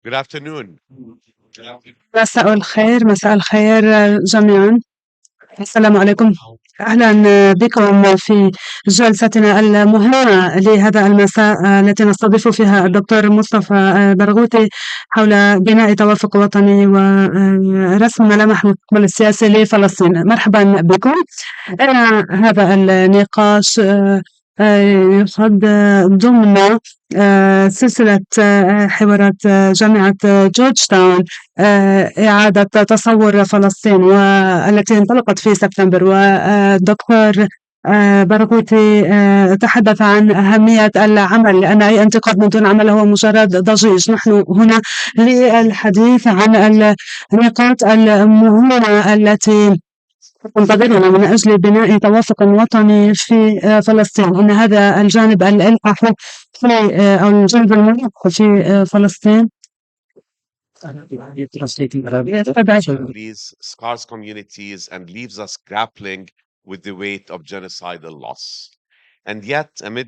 Good afternoon. مساء الخير، مساء الخير جميعا. السلام عليكم. أهلا بكم في جلستنا المهمة لهذا المساء التي نستضيف فيها الدكتور مصطفى برغوثي حول بناء توافق وطني ورسم ملامح المستقبل السياسي لفلسطين. مرحبا بكم. هذا النقاش يصد ضمن سلسلة حوارات جامعة جورج تاون إعادة تصور فلسطين والتي انطلقت في سبتمبر. والدكتور برغوثي تحدث عن أهمية العمل، لأن أي انتقاد من دون عمل هو مجرد ضجيج. نحن هنا للحديث عن النقاط المهمة التي تنتظرنا من أجل بناء توافق وطني في فلسطين. إن هذا الجانب الإلحاح في أو الجانب الملح في فلسطين These scarce communities and leaves us grappling with the weight of genocidal loss. And yet, amid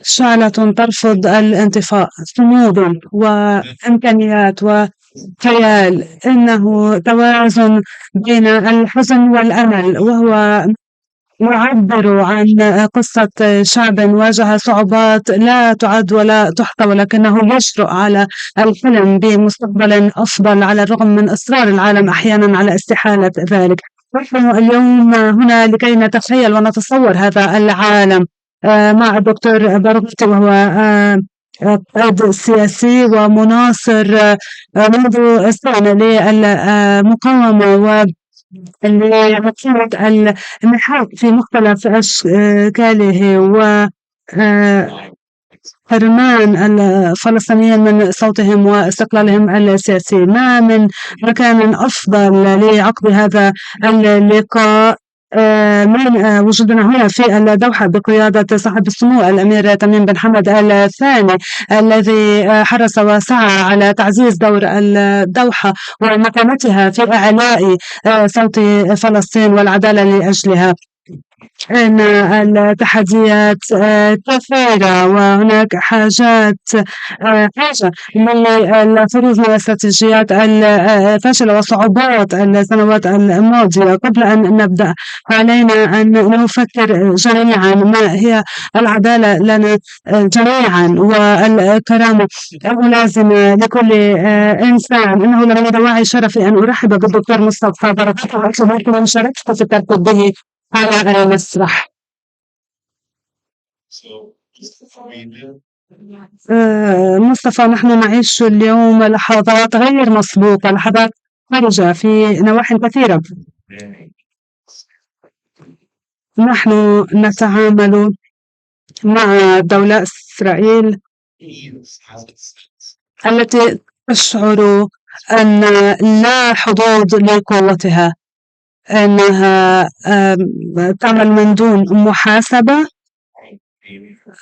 شعلة ترفض الانطفاء، صمود وإمكانيات وخيال، إنه توازن بين الحزن والأمل، وهو يعبر عن قصة شعب واجه صعوبات لا تعد ولا تحصى، ولكنه يجرؤ على الحلم بمستقبل أفضل على الرغم من إصرار العالم أحيانا على استحالة ذلك. نحن اليوم هنا لكي نتخيل ونتصور هذا العالم مع الدكتور برغوثي، وهو قائد سياسي ومناصر منذ سنة للمقاومة لمقاومة المحاك في مختلف أشكاله حرمان الفلسطينيين من صوتهم واستقلالهم السياسي. ما من مكان أفضل لعقد هذا اللقاء من وجودنا هنا في الدوحة بقيادة صاحب السمو الأمير تميم بن حمد الثاني، الذي حرص وسعى على تعزيز دور الدوحة ومكانتها في إعلاء صوت فلسطين والعدالة لأجلها. إن التحديات كثيرة وهناك حاجة للخروج من الاستراتيجيات الفاشلة وصعوبات السنوات الماضية. قبل أن نبدأ علينا أن نفكر جميعا ما هي العدالة لنا جميعا والكرامة الملازمة لكل إنسان. إنه لمن دواعي شرفي أن أرحب بالدكتور مصطفى برغوثي وأشكركم مشاركته في الترتيب به على المسرح. مصطفى، نحن نعيش اليوم لحظات غير مسبوقة، لحظات خارجة في نواحي كثيرة. نحن نتعامل مع دولة إسرائيل التي تشعر أن لا حدود لقوتها، أنها تعمل من دون محاسبة،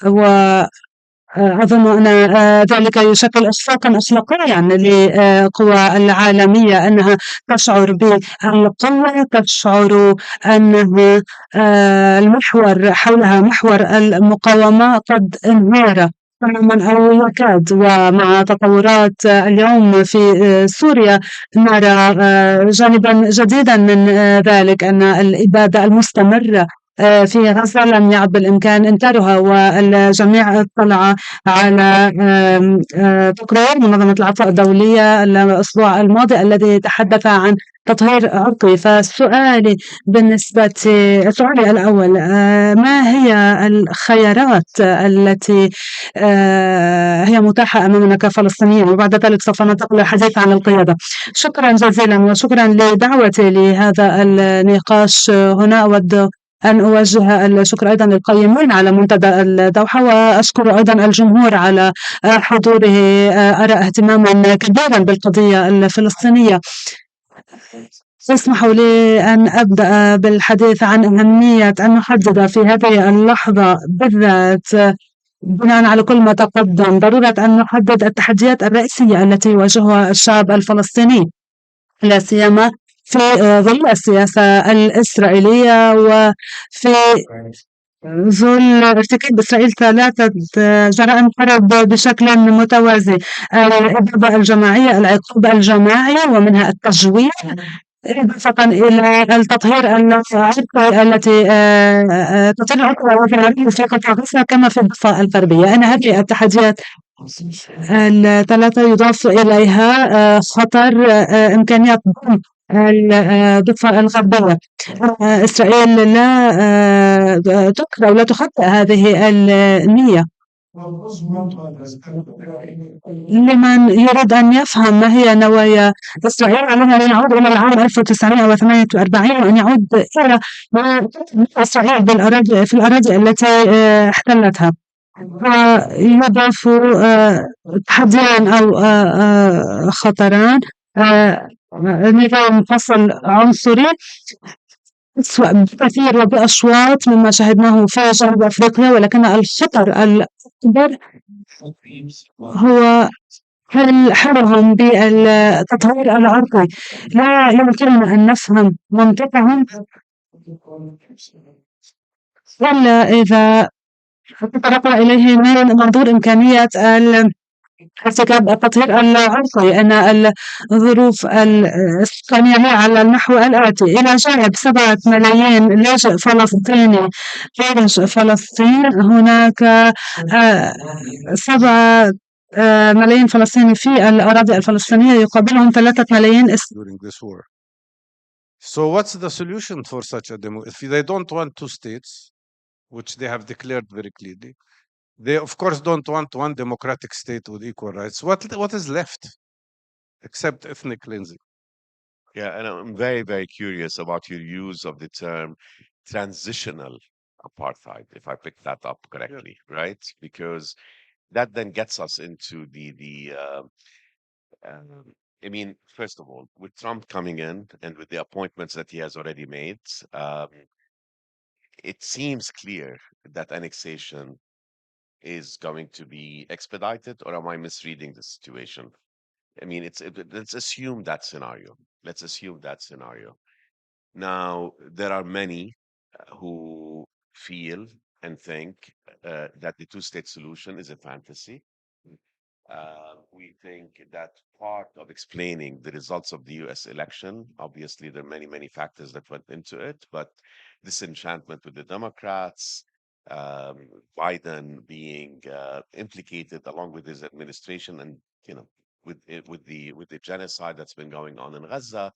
وأظن أن ذلك يشكل إخفاقا أخلاقيا للقوى العالمية، أنها تشعر بالقوة، تشعر أنها المحور حولها محور المقاومة قد انهار تماما أو يكاد. ومع تطورات اليوم في سوريا نرى جانبا جديدا من ذلك، أن الإبادة المستمرة في غزة لم يعد بالإمكان إنكارها. والجميع اطلع على تقرير منظمة العفو الدولية الأسبوع الماضي الذي تحدث عن تطهير عرقي. فسؤالي سؤالي الأول، ما هي الخيارات التي هي متاحة أمامنا كفلسطينيين؟ وبعد ذلك سوف ننتقل للحديث عن القيادة. شكرا جزيلا وشكرا لدعوتي لهذا النقاش هنا. أود أن أوجه الشكر أيضا للقائمين على منتدى الدوحة، وأشكر أيضا الجمهور على حضوره. أرى اهتماما كبيرا بالقضية الفلسطينية. اسمحوا لي أن أبدأ بالحديث عن أهمية أن نحدد في هذه اللحظة بالذات، بناء على كل ما تقدم، ضرورة أن نحدد التحديات الرئيسية التي يواجهها الشعب الفلسطيني، لا سيما في ظل السياسة الإسرائيلية وفي ظل ارتكاب إسرائيل ثلاثة جرائم حرب بشكل متوازي، الإبادة الجماعية، العقاب الجماعي، ومنها التجويع، إضافة إلى التطهير العرقي التي تطهير العرق والعنصرية في قطاع غزة كما في الضفة الغربية. أن هذه التحديات الثلاثة يضاف إليها خطر إمكانية ضم الضفة الغربية. إسرائيل لا تكره ولا تخطئ هذه النية. لمن يريد أن يفهم ما هي نوايا إسرائيل، عليه أن يعود إلى العام 1948 وأن يعود إلى ما إسرائيل في الأراضي التي احتلتها. ويضاف تحديان أو خطران، نظام فصل عنصري أسوأ بكثير وبأشواط مما شاهدناه في جنوب أفريقيا، ولكن الخطر الأكبر هو حلهم بالتطهير العرقي. لا يمكننا أن نفهم منطقهم إلا إذا تطرقنا إليه من منظور إمكانية ارتكاب التطهير العرقي. أن الظروف السكانية هي على النحو الآتي: إلى جانب 7 ملايين لاجئ فلسطيني خارج فلسطين، هناك 7 ملايين فلسطيني في الأراضي الفلسطينية، يقابلهم 3 ملايين during this war. So what's the solution for such a demo? If they don't want two states, which they have declared very clearly, they of course don't want one democratic state with equal rights. What is left except ethnic cleansing? Yeah, and I'm very, very curious about your use of the term transitional apartheid, if I picked that up Yeah. correctly, right? Because that then gets us into um, I mean, first of all, with Trump coming in and with the appointments that he has already made, it seems clear that annexation is going to be expedited, or am I misreading the situation? I mean, let's assume that scenario. Let's assume that scenario. Now, there are many who feel and think that the two-state solution is a fantasy. We think that part of explaining the results of the US election, obviously, there are many, many factors that went into it, but disenchantment with the Democrats, Biden being implicated along with his administration, and with the genocide that's been going on in Gaza,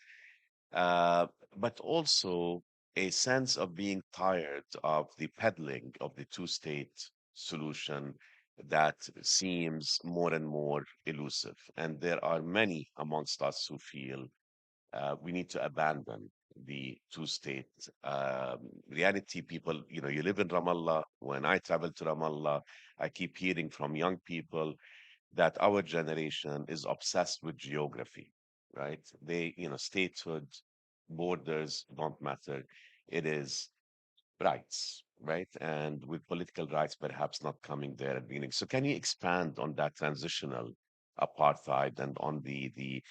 uh, but also a sense of being tired of the peddling of the two-state solution that seems more and more elusive. And there are many amongst us who feel we need to abandon the two-state reality. People, you live in Ramallah. When I travel to Ramallah, I keep hearing from young people that our generation is obsessed with geography, right? Statehood, borders don't matter. It is rights, right? And with political rights perhaps not coming there at the beginning. So can you expand on that transitional apartheid and on the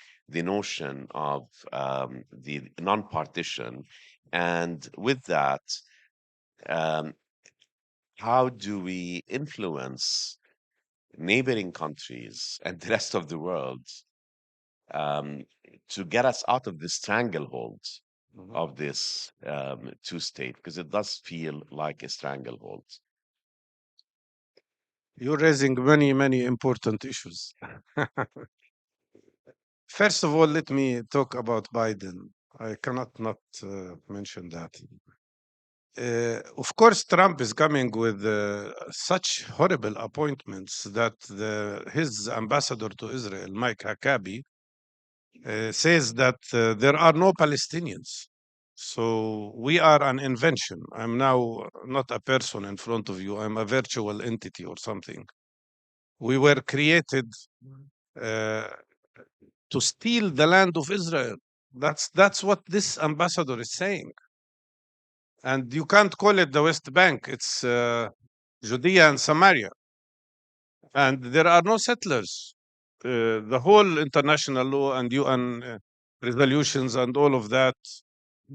notion of the non-partition? And with that, um, how do we influence neighboring countries and the rest of the world um, to get us out of this stranglehold Mhm. of this two-state, because it does feel like a stranglehold. You're raising many, many important issues. First of all, let me talk about Biden. I cannot not mention that. Of course, Trump is coming with such horrible appointments that his ambassador to Israel, Mike Huckabee, says that there are no Palestinians. So we are an invention. I'm now not a person in front of you, I'm a virtual entity or something. We were created uh, to steal the land of Israel. That's what this ambassador is saying. And you can't call it the West Bank, it's Judea and Samaria. And there are no settlers. The whole international law and UN resolutions and all of that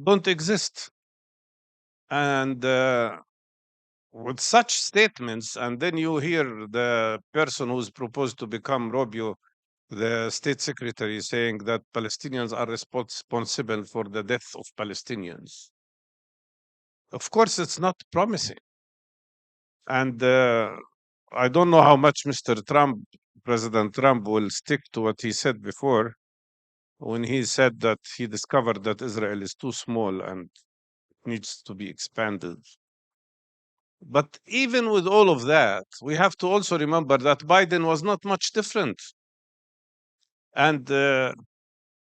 don't exist. And with such statements, and then you hear the person who's proposed to become Rubio, the state secretary, saying that Palestinians are responsible for the death of Palestinians. Of course, it's not promising. And I don't know how much Mr. Trump, President Trump, will stick to what he said before when he said that he discovered that Israel is too small and needs to be expanded. But even with all of that, we have to also remember that Biden was not much different. And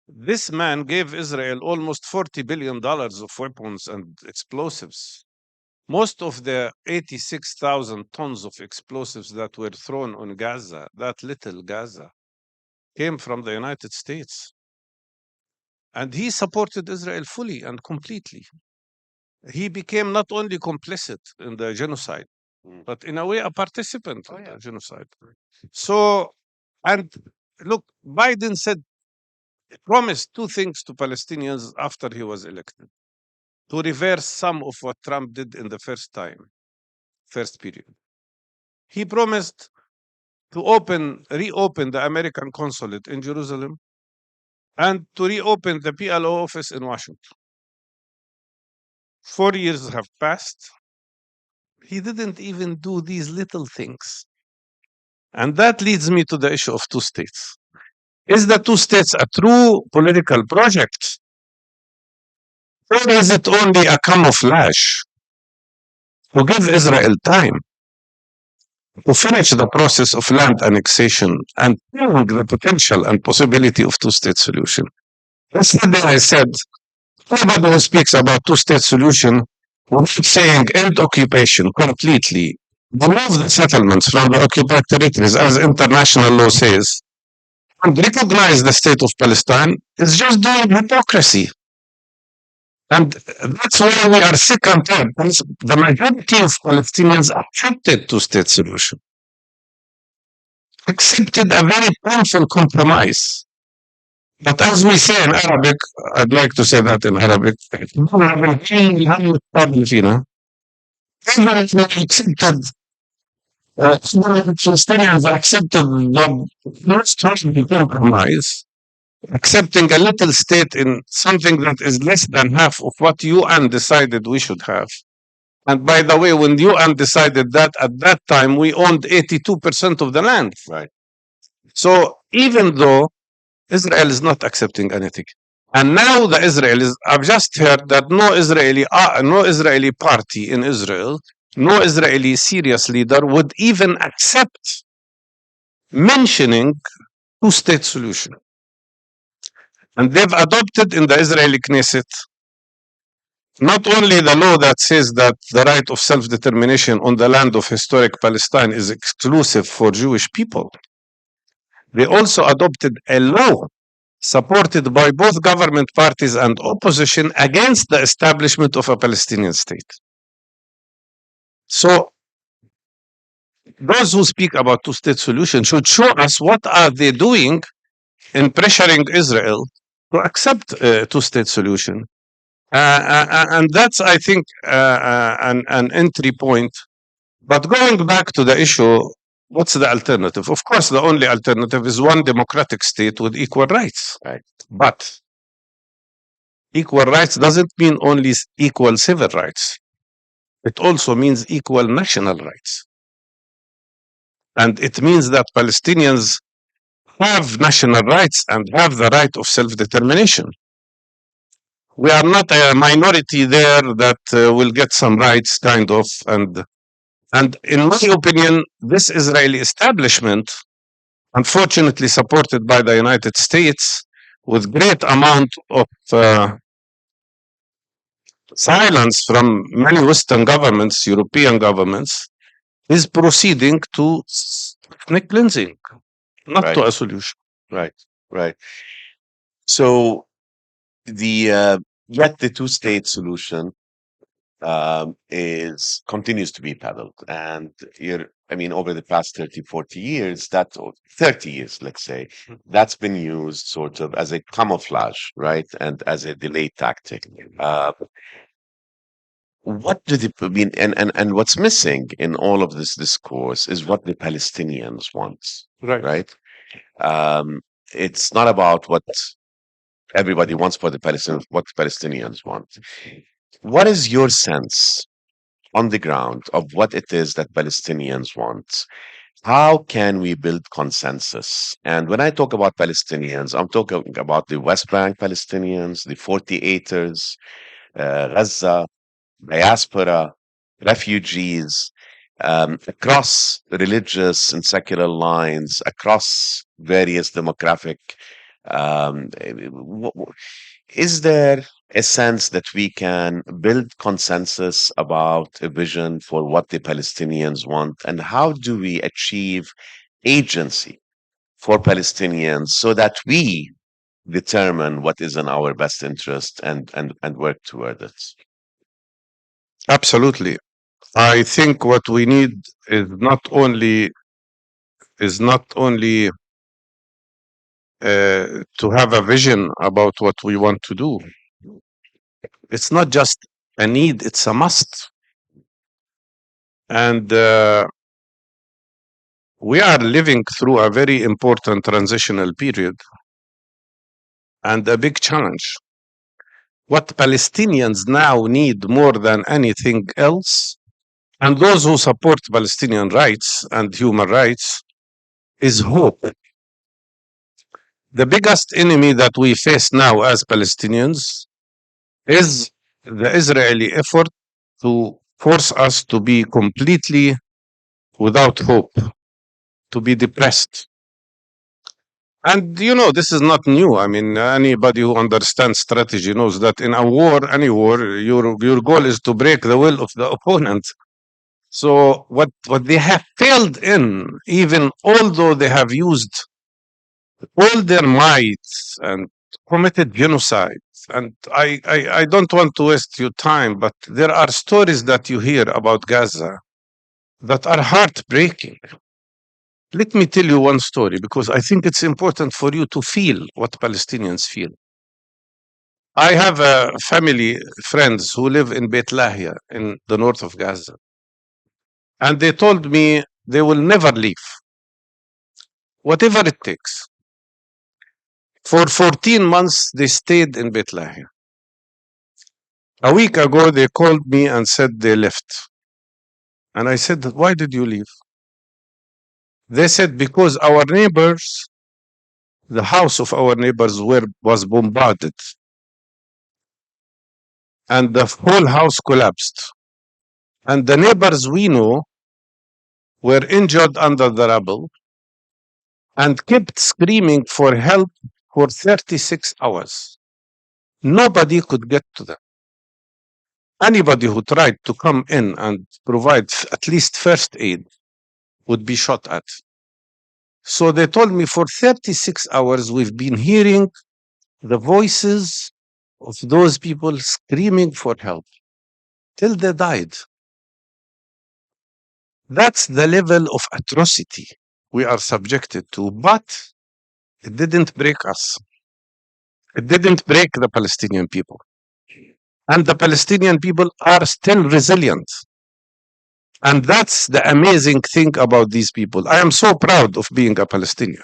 this man gave Israel almost $40 billion of weapons and explosives. Most of the 86,000 tons of explosives that were thrown on Gaza, that little Gaza, came from the United States. And he supported Israel fully and completely. He became not only complicit in the genocide, but in a way a participant in the genocide. So, and look, Biden said, promised two things to Palestinians after he was elected: to reverse some of what Trump did in the first period. He promised to reopen the American consulate in Jerusalem and to reopen the PLO office in Washington. 4 years have passed. He didn't even do these little things. And that leads me to the issue of two states. Is the two states a true political project? Or is it only a camouflage to give Israel time to finish the process of land annexation and prove the potential and possibility of two-state solution? Yesterday I said, everybody who speaks about two-state solution without saying end occupation completely, remove the settlements from the occupied territories as international law says, and recognize the state of Palestine is just doing hypocrisy. And that's why we are sick and tired. The majority of Palestinians accepted two-state solution, accepted a very painful compromise. But as we say in Arabic, I'd like to say that in Arabic, accepted Palestinians accepted the most horrible compromise, accepting a little state in something that is less than half of what UN decided we should have. And by the way, when UN decided that, at that time, we owned 82% of the land. Right. So even though Israel is not accepting anything, and now the Israelis, I've just heard that no Israeli party in Israel, no Israeli serious leader would even accept mentioning two-state solution. And they've adopted in the Israeli Knesset not only the law that says that the right of self-determination on the land of historic Palestine is exclusive for Jewish people, they also adopted a law supported by both government parties and opposition against the establishment of a Palestinian state. So those who speak about two-state solution should show us what are they doing in pressuring Israel to accept a two-state solution. And that's, I think, an entry point. But going back to the issue, what's the alternative? Of course, the only alternative is one democratic state with equal rights. Right. But equal rights doesn't mean only equal civil rights. It also means equal national rights. And it means that Palestinians have national rights and have the right of self-determination. We are not a minority there that will get some rights, kind of. And in my opinion, this Israeli establishment, unfortunately supported by the United States, with great amount of silence from many Western governments, European governments, is proceeding to ethnic cleansing, not Right. to a solution. Right. Right. So yet the two-state solution continues to be peddled, and over the past 30, 40 years, 30 years, let's say, that's been used sort of as a camouflage, right, and as a delay tactic. what do the I mean, and what's missing in all of this discourse is what the Palestinians want, Right. right? Um, it's not about what everybody wants for the Palestinians, what the Palestinians want. What is your sense on the ground of what it is that Palestinians want? How can we build consensus? And when I talk about Palestinians, I'm talking about the West Bank Palestinians, the 48ers, Gaza, diaspora, refugees, across religious and secular lines, across various demographic. Is there a sense that we can build consensus about a vision for what the Palestinians want, and how do we achieve agency for Palestinians so that we determine what is in our best interest and work toward it? Absolutely. I think what we need is not only to have a vision about what we want to do. It's not just a need; it's a must. And we are living through a very important transitional period and a big challenge. What Palestinians now need more than anything else, and those who support Palestinian rights and human rights, is hope. The biggest enemy that we face now as Palestinians is the Israeli effort to force us to be completely without hope, to be depressed. And this is not new. I mean, anybody who understands strategy knows that in a war, any war, your goal is to break the will of the opponent. So what they have failed in, even although they have used all their might and committed genocide. And I don't want to waste your time, but there are stories that you hear about Gaza that are heartbreaking. Let me tell you one story because I think it's important for you to feel what Palestinians feel. I have family friends who live in Beit Lahia in the north of Gaza, and they told me they will never leave, whatever it takes. For 14 months, they stayed in Beit Lahia. A week ago, they called me and said they left. And I said, why did you leave? They said, because our neighbors, the house of our neighbors was bombarded and the whole house collapsed. And the neighbors we know were injured under the rubble and kept screaming for help for 36 hours. Nobody could get to them. Anybody who tried to come in and provide at least first aid would be shot at. So they told me for 36 hours we've been hearing the voices of those people screaming for help till they died. That's the level of atrocity we are subjected to, but it didn't break us. It didn't break the Palestinian people. And the Palestinian people are still resilient. And that's the amazing thing about these people. I am so proud of being a Palestinian.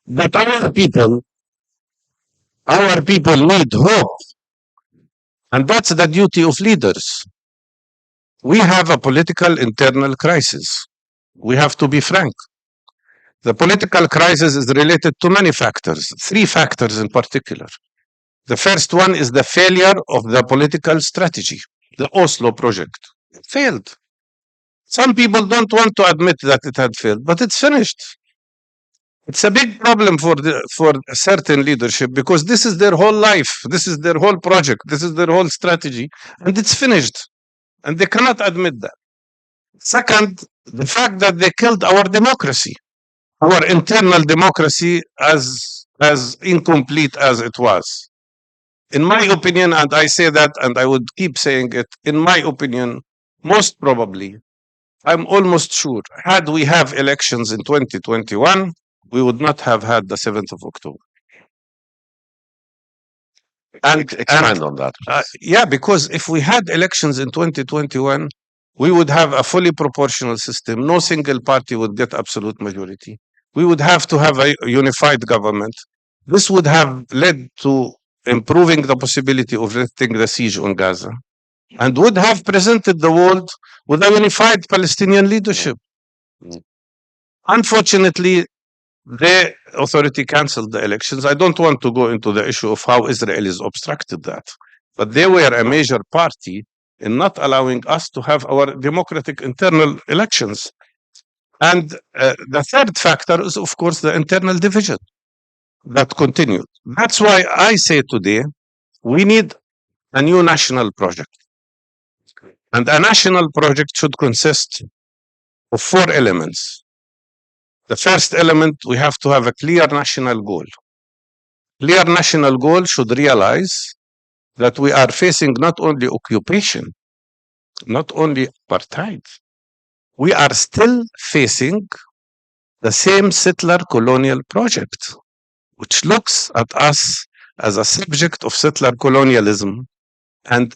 But our people need hope. And that's the duty of leaders. We have a political internal crisis. We have to be frank. The political crisis is related to many factors, three factors in particular. The first one is the failure of the political strategy, the Oslo project. It failed. Some people don't want to admit that it had failed, but it's finished. It's a big problem for a certain leadership because this is their whole life, this is their whole project, this is their whole strategy, and it's finished. And they cannot admit that. Second, the fact that they killed our democracy, our internal democracy, as incomplete as it was. In my opinion, and I say that and I would keep saying it, in my opinion, most probably, I'm almost sure, had we have elections in 2021, we would not have had the 7th of October. And Expand on that, please. yeah, because if we had elections in 2021, we would have a fully proportional system. No single party would get absolute majority. We would have to have a unified government. This would have led to improving the possibility of lifting the siege on Gaza and would have presented the world with a unified Palestinian Mm, leadership. mm, Unfortunately, the authority canceled the elections. I don't want to go into the issue of how Israelis obstructed that, but they were a major party in not allowing us to have our democratic internal elections. And the third factor is, of course, the internal division that continued. That's why I say today we need a new national project. And a national project should consist of four elements. The first element, we have to have a clear national goal. Clear national goal should realize that we are facing not only occupation, not only apartheid, we are still facing the same settler colonial project, which looks at us as a subject of settler colonialism. And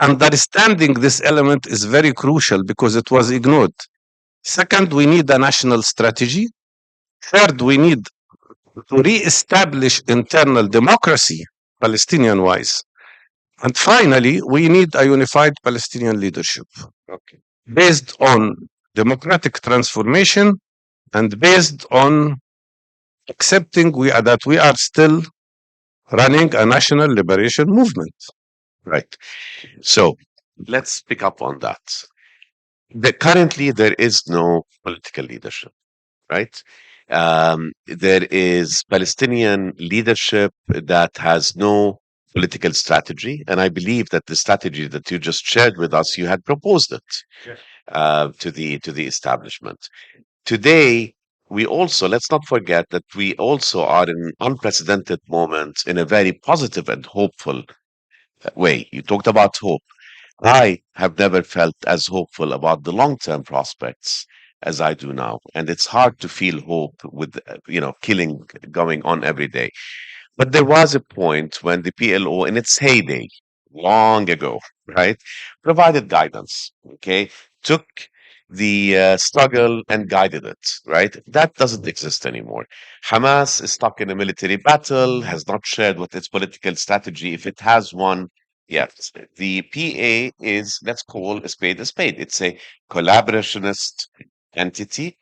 understanding this element is very crucial because it was ignored. Second, we need a national strategy. Third, we need to re-establish internal democracy, Palestinian wise. And finally, we need a unified Palestinian leadership okay. based on democratic transformation and based on accepting that we are still running a national liberation movement. Right. So let's pick up on that. Currently, there is no political leadership, right? There is Palestinian leadership that has no political strategy, and I believe that the strategy that you just shared with us, you had proposed it to the establishment. Today, we also let's not forget that we also are in unprecedented moments in a very positive and hopeful way. You talked about hope. I have never felt as hopeful about the long-term prospects as I do now, and it's hard to feel hope with killing going on every day. But there was a point when the PLO, in its heyday, long ago, right, provided guidance. Okay, took the struggle and guided it. Right, that doesn't exist anymore. Hamas is stuck in a military battle, has not shared what its political strategy, if it has one. Yes, the PA is, let's call a spade a spade. It's a collaborationist entity.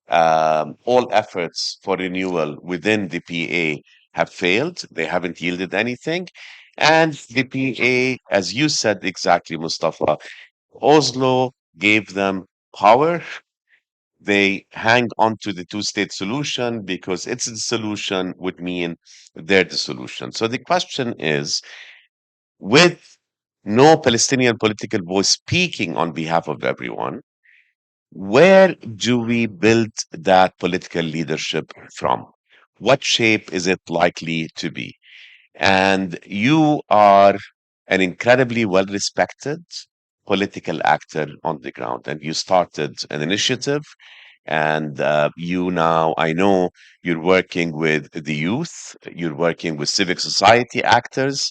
All efforts for renewal within the PA have failed. They haven't yielded anything. And the PA, as you said exactly, Mustafa, Oslo gave them power. They hang on to the two-state solution because it's the solution would mean they're the solution. So the question is, with no Palestinian political voice speaking on behalf of everyone, where do we build that political leadership from? What shape is it likely to be? And you are an incredibly well respected political actor on the ground, and you started an initiative. And you now, I know you're working with the youth, you're working with civic society actors,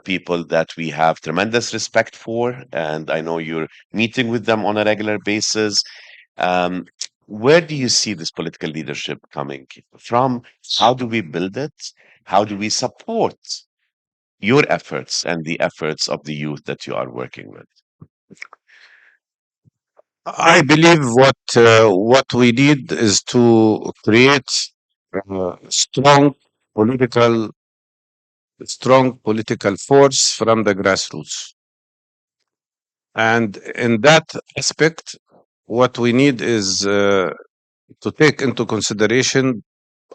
people that we have tremendous respect for. And I know you're meeting with them on a regular basis. um, where do you see this political leadership coming from? How do we build it? How do we support your efforts and the efforts of the youth that you are working with? I believe what we need is to create strong political force from the grassroots. And in that aspect, what we need is to take into consideration,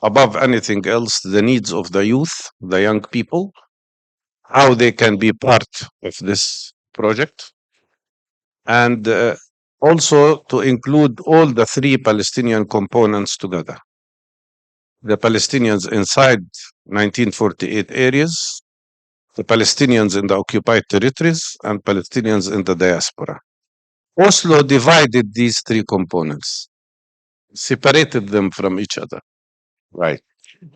above anything else, the needs of the youth, the young people, how they can be part of this project, and also to include all the three Palestinian components together: the Palestinians inside 1948 areas, the Palestinians in the occupied territories, and Palestinians in the diaspora. Oslo divided these three components, separated them from each other. Right.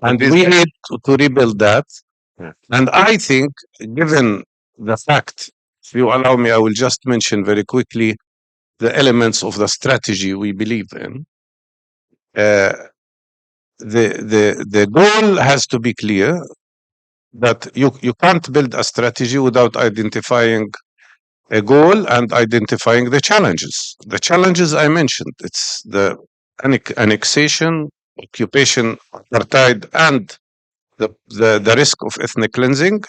But And we need to rebuild that. Yeah. And I think, given the fact, if you allow me, I will just mention very quickly the elements of the strategy we believe in. Uh, the goal has to be clear that you can't build a strategy without identifying a goal and identifying the challenges. The challenges I mentioned, it's the annexation, occupation, apartheid, and the risk of ethnic cleansing.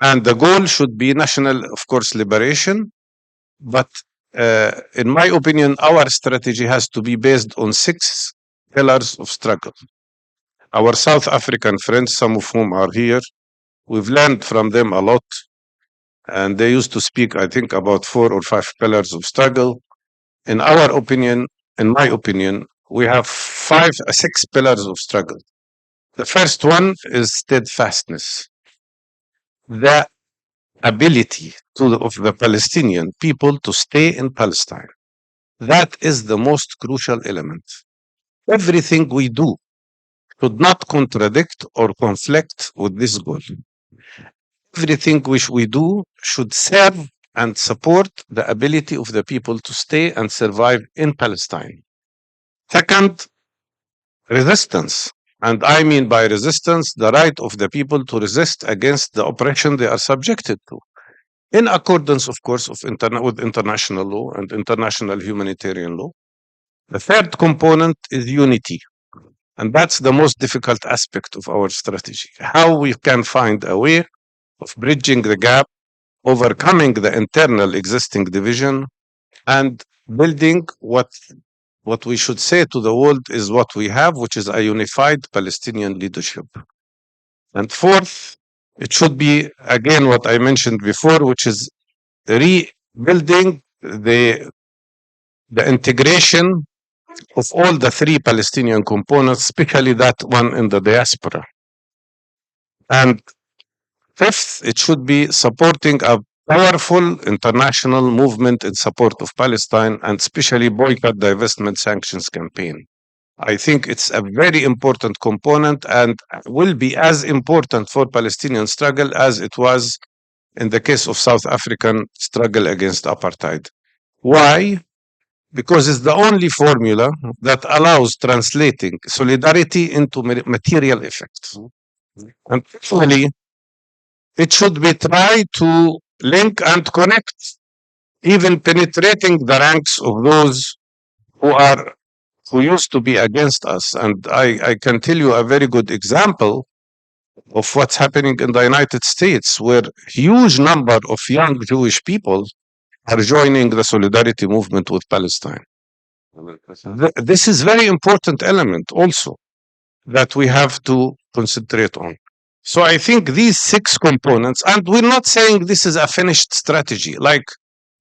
And the goal should be national, of course, liberation. But in my opinion, our strategy has to be based on 6 pillars of struggle. Our South African friends, some of whom are here, we've learned from them a lot. And they used to speak, I think, about 4 or 5 pillars of struggle. In our opinion, in my opinion, we have 6 pillars of struggle. The first one is steadfastness, the ability of the Palestinian people to stay in Palestine. That is the most crucial element. Everything we do should not contradict or conflict with this goal. Everything which we do should serve and support the ability of the people to stay and survive in Palestine. Second, resistance. And I mean by resistance, the right of the people to resist against the oppression they are subjected to, in accordance, of course, with international law and international humanitarian law. The third component is unity. And that's the most difficult aspect of our strategy. How we can find a way of bridging the gap, overcoming the internal existing division, and building what we should say to the world is what we have, which is a unified Palestinian leadership. And fourth, it should be, again, what I mentioned before, which is rebuilding the integration of all the 3 Palestinian components, especially that one in the diaspora. And fifth, it should be supporting a powerful international movement in support of Palestine and especially boycott, divestment, sanctions campaign. I think it's a very important component and will be as important for Palestinian struggle as it was in the case of South African struggle against apartheid. Why? Because it's the only formula that allows translating solidarity into material effects. And finally, it should be tried to link and connect, even penetrating the ranks of those who used to be against us. And I can tell you a very good example of what's happening in the United States, where huge number of young Jewish people are joining the solidarity movement with Palestine. This is very important element also that we have to concentrate on. So I think these 6 components, and we're not saying this is a finished strategy, like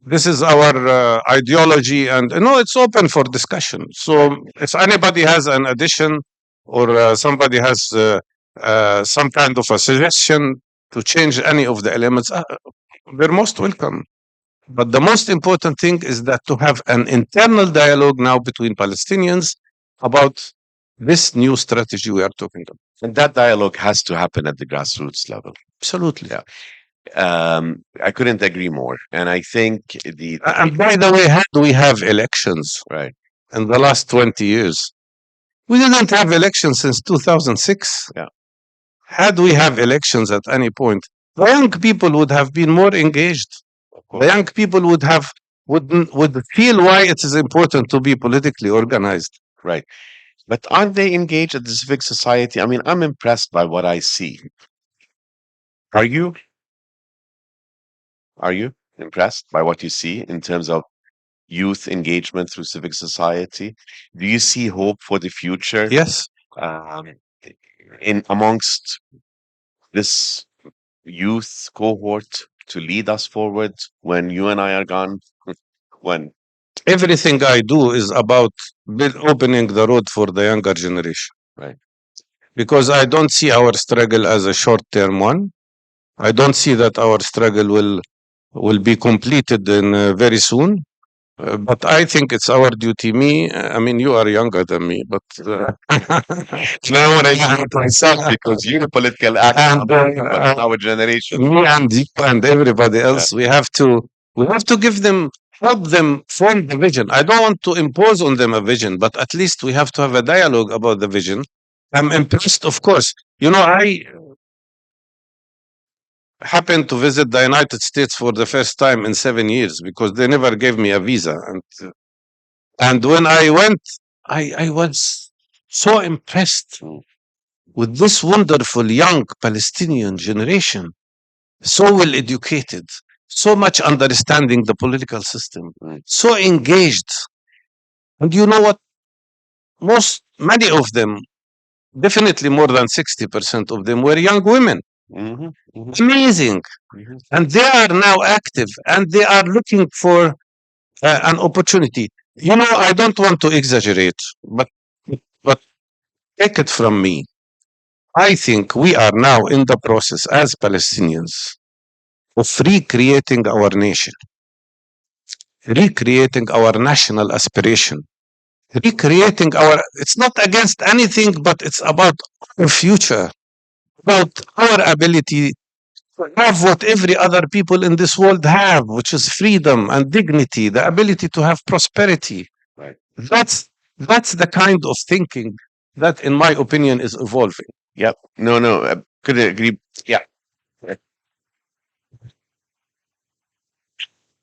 this is our ideology, and no, it's open for discussion. So if anybody has an addition or somebody has some kind of a suggestion to change any of the elements, they're most welcome. But the most important thing is that to have an internal dialogue now between Palestinians about this new strategy we are talking about. And that dialogue has to happen at the grassroots level. Absolutely. Yeah. I couldn't agree more. And I think And by the way, had we have elections right. in the last 20 years? We didn't have elections since 2006. Yeah. Had we have elections at any point, the young people would have been more engaged. The young people would feel why it is important to be politically organized. Right. But aren't they engaged at the civic society? I mean, I'm impressed by what I see. Are you? Are you impressed by what you see in terms of youth engagement through civic society? Do you see hope for the future Yes. in amongst this youth cohort to lead us forward when you and I are gone? When Everything I do is about opening the road for the younger generation. right. Because I don't see our struggle as a short-term one. I don't see that our struggle will be completed in very soon. But I think it's our duty. I mean, you are younger than me, but No, I want to use myself because you're a political actor, and but our generation. me and you and everybody Yeah. else, we have to give them help them form the vision. I don't want to impose on them a vision, but at least we have to have a dialogue about the vision. I'm impressed, of course. You know, I happened to visit the United States for the first time in 7 years because they never gave me a visa, and when I went, I was so impressed with this wonderful young Palestinian generation, so well educated, so much understanding the political system, so engaged. And you know what? Many of them, definitely more than 60% of them, were young women. Hmm. Hmm. Amazing. Hmm. And they are now active and they are looking for an opportunity. You know, I don't want to exaggerate, but take it from me. I think we are now in the process as Palestinians of recreating our nation, recreating our national aspiration, recreating it's not against anything, but it's about our future, about our ability to have what every other people in this world have, which is freedom and dignity, the ability to have prosperity. Right. That's the kind of thinking that, in my opinion, is evolving. Yep. No, no, I could agree. Yeah.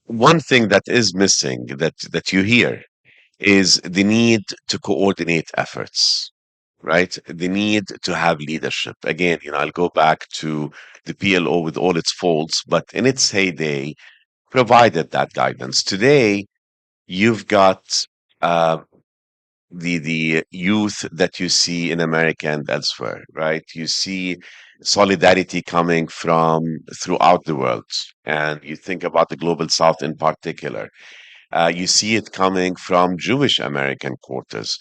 One thing that is missing that you hear is the need to coordinate efforts, right? The need to have leadership. Again, I'll go back to the PLO with all its faults, but in its heyday, provided that guidance. Today, you've got uh, the youth that you see in America and elsewhere, right? You see solidarity coming from throughout the world, and you think about the global South in particular. You see it coming from Jewish American quarters.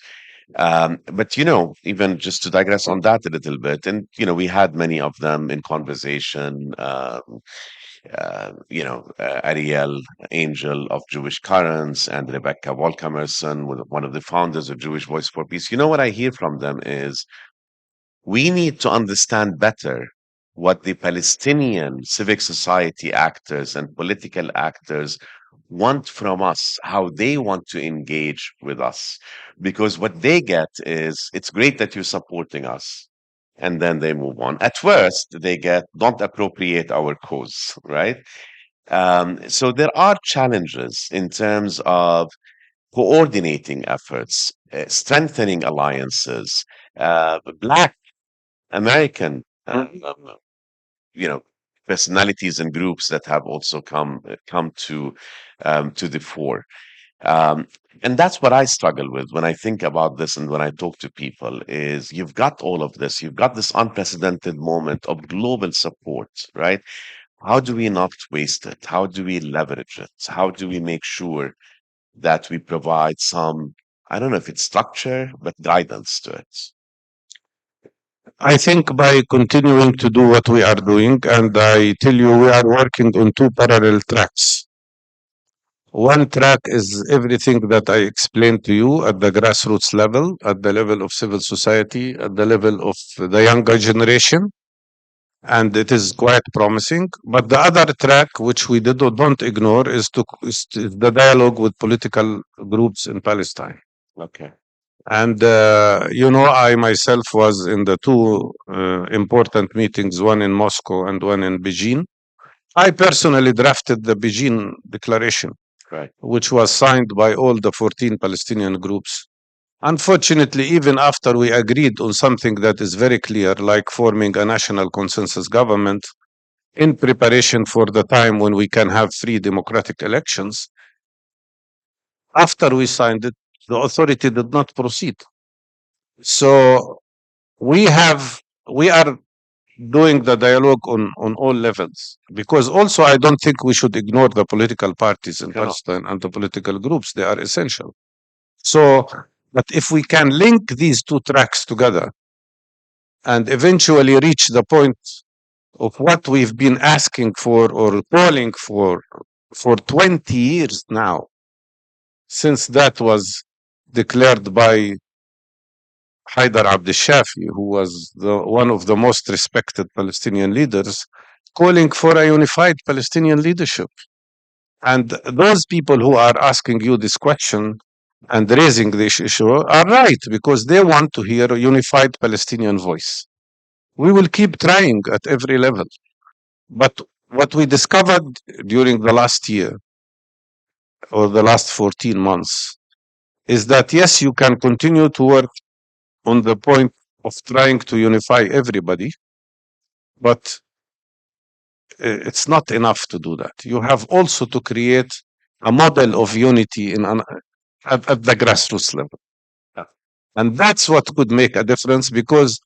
But even just to digress on that a little bit, and we had many of them in conversation. Ariel Angel of Jewish Currents and Rebecca Wolkamerson, one of the founders of Jewish Voice for Peace. What I hear from them is we need to understand better what the Palestinian civic society actors and political actors want from us, how they want to engage with us. Because what they get is it's great that you're supporting us. And then they move on. At first, they get don't appropriate our cause, right? So there are challenges in terms of coordinating efforts, strengthening alliances, Black American, you know, personalities and groups that have also come to the fore. Um, and that's what I struggle with when I think about this and when I talk to people is you've got all of this, you've got this unprecedented moment of global support, right? How do we not waste it? How do we leverage it? How do we make sure that we provide some, I don't know if it's structure, but guidance to it? I think by continuing to do what we are doing, and I tell you, we are working on two parallel tracks. One track is everything that I explained to you at the grassroots level, at the level of civil society, at the level of the younger generation, and it is quite promising. But the other track, which we don't ignore, is the dialogue with political groups in Palestine. Okay. And I myself was in the two important meetings, one in Moscow and one in Beijing. I personally drafted the Beijing Declaration, Right. which was signed by all the 14 Palestinian groups. Unfortunately, even after we agreed on something that is very clear, like forming a national consensus government in preparation for the time when we can have free democratic elections, after we signed it, the authority did not proceed. So we have we are doing the dialogue on all levels, because also I don't think we should ignore the political parties in Cannot. Palestine and the political groups. They are essential. So, but if we can link these two tracks together and eventually reach the point of what we've been asking for or calling for 20 years now, since that was declared by Haidar Abd Shafi, who was one of the most respected Palestinian leaders, calling for a unified Palestinian leadership. And those people who are asking you this question and raising this issue are right because they want to hear a unified Palestinian voice. We will keep trying at every level. But what we discovered during the last year or the last 14 months is that yes, you can continue to work on the point of trying to unify everybody, but it's not enough to do that. You have also to create a model of unity at the grassroots level. And that's what could make a difference because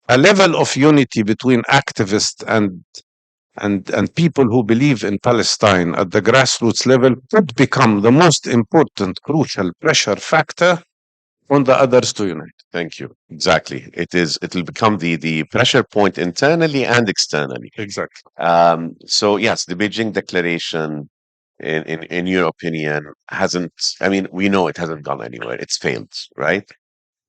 a level of unity between activists and people who believe in Palestine at the grassroots level could become the most important, crucial pressure factor on the others to unite. Thank you. Exactly. It'll become the pressure point internally and externally. Exactly. So yes, the Beijing Declaration, in your opinion, hasn't. I mean, we know it hasn't gone anywhere. It's failed, right?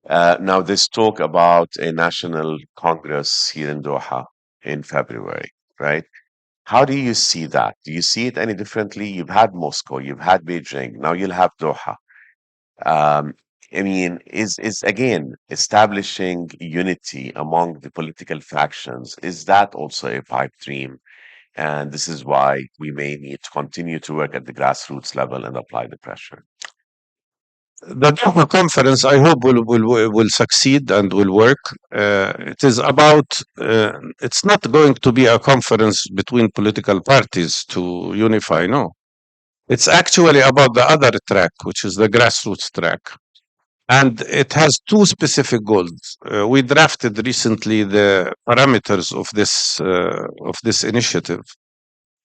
Now, this talk about a national congress here in Doha in February, right? How do you see that? Do you see it any differently? You've had Moscow, you've had Beijing, now you'll have Doha. Um, I mean, is again establishing unity among the political factions, is that also a pipe dream? And this is why we may need to continue to work at the grassroots level and apply the pressure. The Doha conference, I hope, will succeed and will work. It is about, it's not going to be a conference between political parties to unify, no. It's actually about the other track, which is the grassroots track. And it has two specific goals. We drafted recently the parameters of this initiative.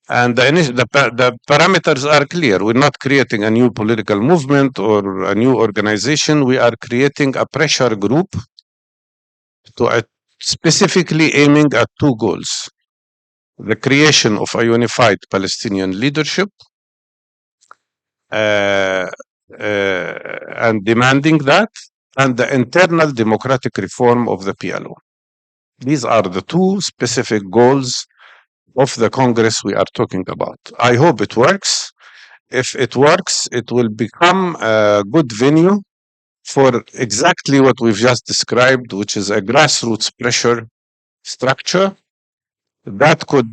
And the parameters are clear. We're not creating a new political movement or a new organization. We are creating a pressure group specifically aiming at two goals: the creation of a unified Palestinian leadership uh, and demanding that, and the internal democratic reform of the PLO. These are the two specific goals of the Congress we are talking about. I hope it works. If it works, it will become a good venue for exactly what we've just described, which is a grassroots pressure structure that could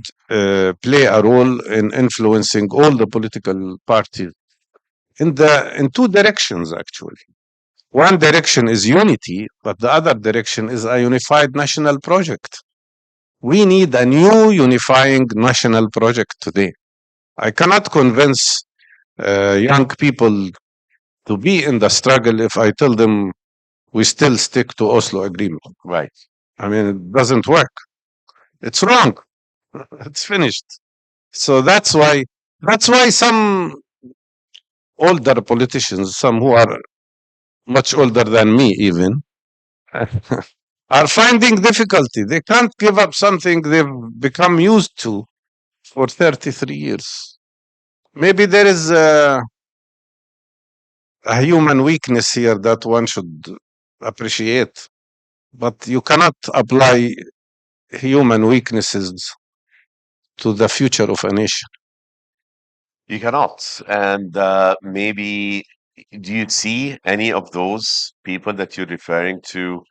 play a role in influencing all the political parties in two directions, actually. One direction is unity, but the other direction is a unified national project. We need a new unifying national project today. I cannot convince young people to be in the struggle if I tell them we still stick to Oslo agreement. Right. I mean, it doesn't work. It's wrong. It's finished. So that's why some older politicians, some who are much older than me even, are finding difficulty. They can't give up something they've become used to for 33 years. Maybe there is a human weakness here that one should appreciate, but you cannot apply human weaknesses to the future of a nation. You cannot. And maybe, do you see any of those people that you're referring to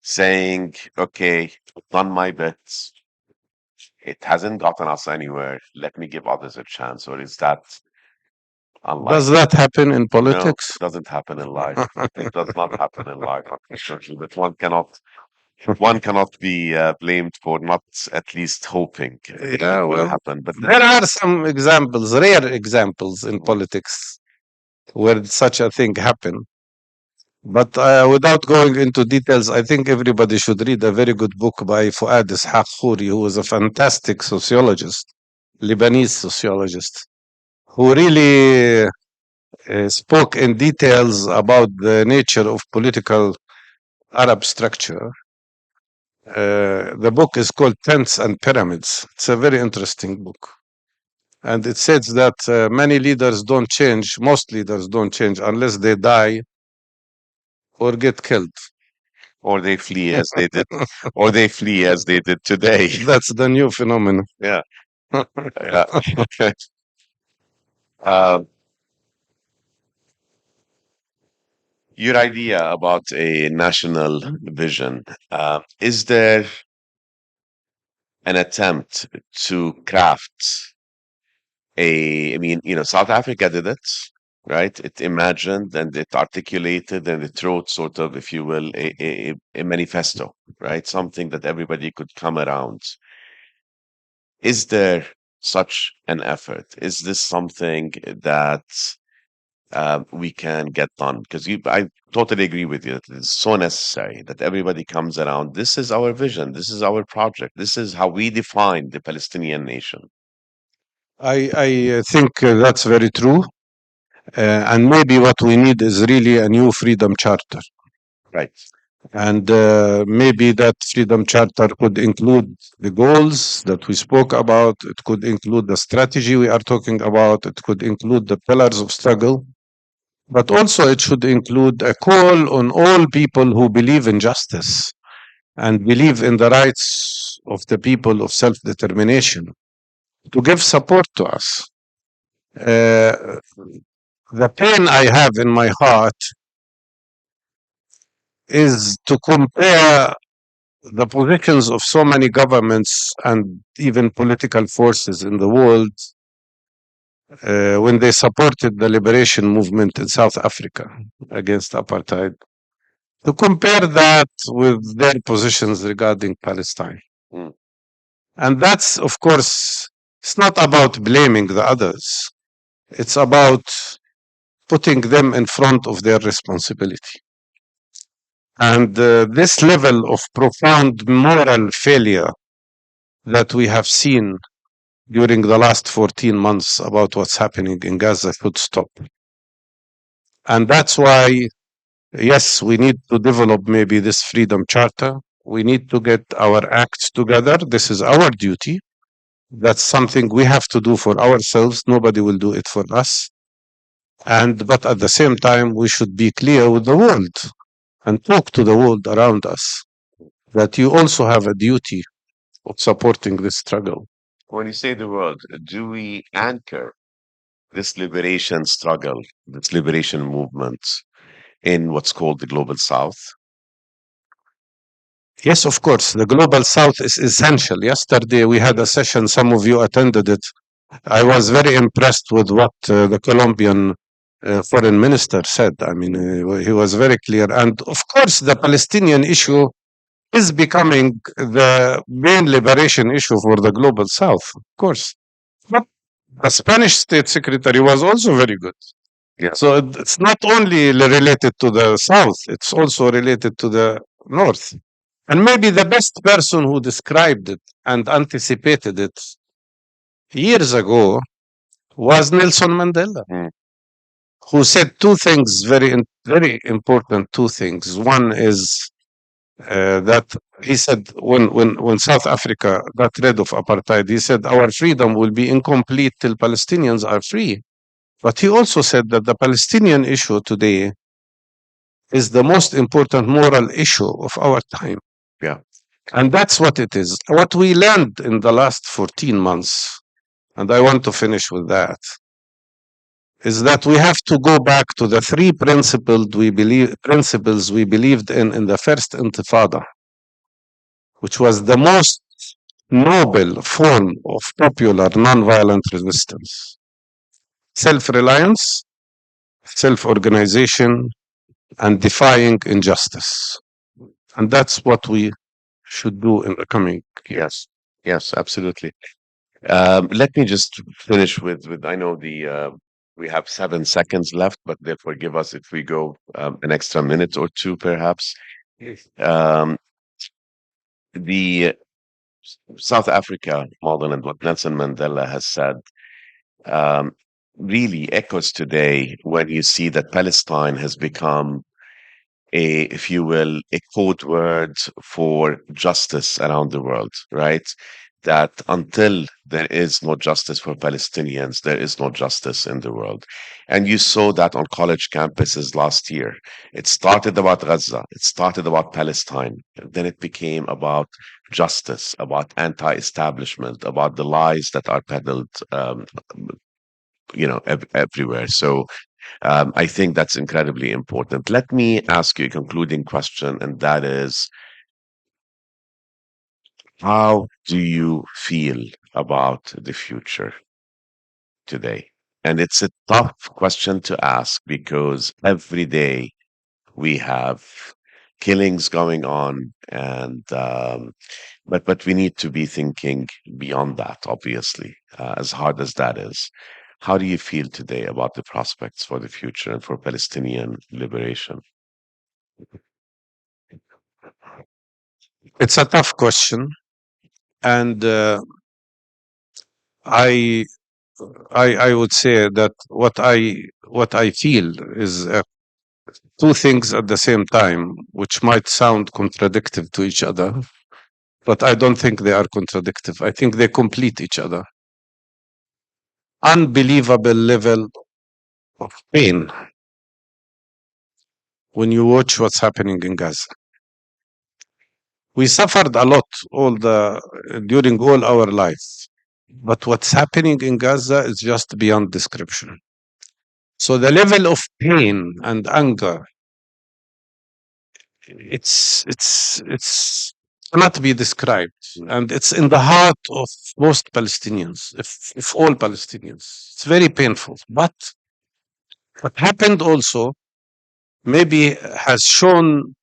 saying, okay, I've done my bits, it hasn't gotten us anywhere, let me give others a chance? Or is that Does unlikely? that happen in No, politics? it doesn't happen in life. It does not happen in life, unfortunately. But one cannot be blamed for not at least hoping Yeah, it will well, happen. But there are some examples, rare examples in Mhm. politics where such a thing happened. But without going into details, I think everybody should read a very good book by Fuad Ishaq Khouri, who was a fantastic sociologist, Lebanese sociologist, who really spoke in details about the nature of political Arab structure. The book is called Tents and Pyramids. It's a very interesting book. And it says that many leaders don't change, most leaders don't change unless they die or get killed. Or they flee as they did, or they flee as they did today. That's the new phenomenon. Yeah. Yeah. Um, your idea about a national vision, is there an attempt to craft I mean, South Africa did it, right? It imagined and it articulated and it wrote sort of, if you will, a manifesto, right? Something that everybody could come around. Is there such an effort? Is this something that we can get done? Because I totally agree with you that it's so necessary that everybody comes around. This is our vision. This is our project. This is how we define the Palestinian nation. I think that's very true. And maybe what we need is really a new freedom charter. Right. And maybe that freedom charter could include the goals that we spoke about. It could include the strategy we are talking about. It could include the pillars of struggle. But also, it should include a call on all people who believe in justice and believe in the rights of the people of self determination to give support to us. Uh, the pain I have in my heart is to compare the positions of so many governments and even political forces in the world when they supported the liberation movement in South Africa against apartheid, to compare that with their positions regarding Palestine. Mm. And that's, of course, it's not about blaming the others, it's about putting them in front of their responsibility. And this level of profound moral failure that we have seen during the last 14 months about what's happening in Gaza should stop. And that's why, yes, we need to develop maybe this freedom charter. We need to get our acts together. This is our duty. That's something we have to do for ourselves. Nobody will do it for us. But at the same time, we should be clear with the world and talk to the world around us that you also have a duty of supporting this struggle. When you say the world, do we anchor this liberation struggle, this liberation movement in what's called the Global South? Yes, of course. The Global South is essential. Yesterday, we had a session, some of you attended it. I was very impressed with what the Colombian foreign minister said. I mean, he was very clear. And of course, the Palestinian issue is becoming the main liberation issue for the Global South, of course. But the Spanish state secretary was also very good. Yeah. So it's not only related to the South, it's also related to the North. And maybe the best person who described it and anticipated it years ago was Nelson Mandela, Mm. who said two things, very important two things. One is that he said when South Africa got rid of apartheid, he said, our freedom will be incomplete till Palestinians are free. But he also said that the Palestinian issue today is the most important moral issue of our time. Yeah. And that's what it is. What we learned in the last 14 months, and I want to finish with that, is that we have to go back to the three principles we believed in the first Intifada, which was the most noble form of popular nonviolent resistance: self-reliance, self-organization, and defying injustice. And that's what we should do in the coming years. Yes, absolutely. Let me just finish with I know we have 7 seconds left, but therefore give us if we go an extra minute or two, perhaps. Um, the South Africa model and what Nelson Mandela has said um, really echoes today when you see that Palestine has become if you will, a code word for justice around the world, right? that until there is no justice for Palestinians, there is no justice in the world. And you saw that on college campuses last year. It started about Gaza, it started about Palestine, and then it became about justice, about anti-establishment, about the lies that are peddled, everywhere. So I think that's incredibly important. Let me ask you a concluding question, and that is, how do you feel about the future today? And it's a tough question to ask because every day we have killings going on, and but we need to be thinking beyond that, obviously, as hard as that is. How do you feel today about the prospects for the future and for Palestinian liberation? It's a tough question, and I I would say that what I feel is two things at the same time, which might sound contradictory to each other, but I don't think they are contradictory. I think they complete each other. Unbelievable level of pain when you watch what's happening in Gaza. We suffered a lot during all our lives, but what's happening in Gaza is just beyond description. So the level of pain and anger, it's cannot be described, and it's in the heart of most Palestinians, if all Palestinians. It's very painful. But what happened also maybe has shown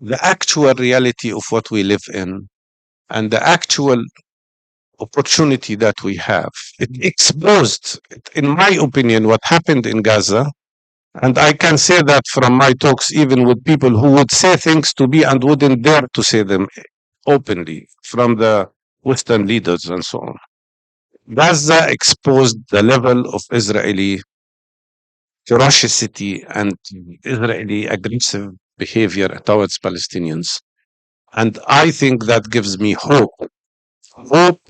the actual reality of what we live in and the actual opportunity that we have. It exposed, in my opinion, what happened in Gaza. And I can say that from my talks, even with people who would say things to me and wouldn't dare to say them openly, from the Western leaders and so on. Gaza exposed the level of Israeli ferocity and Israeli aggressive behavior towards Palestinians. And I think that gives me hope. Hope,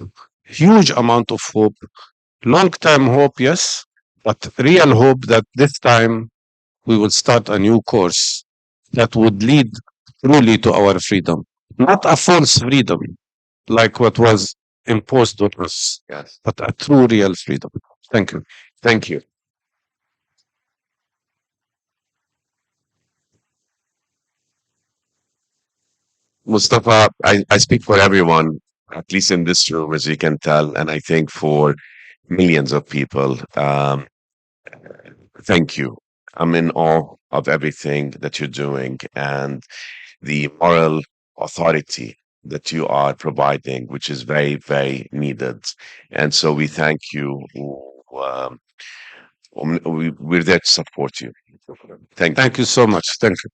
huge amount of hope, long term hope, yes, but real hope that this time we will start a new course that would lead truly to our freedom. Not a false freedom like what was imposed on us, Yes. but a true, real freedom. Thank you. Thank you. Mustafa, I speak for everyone, at least in this room, as you can tell, and I think for millions of people. Thank you. I'm in awe of everything that you're doing and the moral authority that you are providing, which is very, very needed. And so we thank you. Um, we're there to support you. Thank you. Thank you so much. Thank you.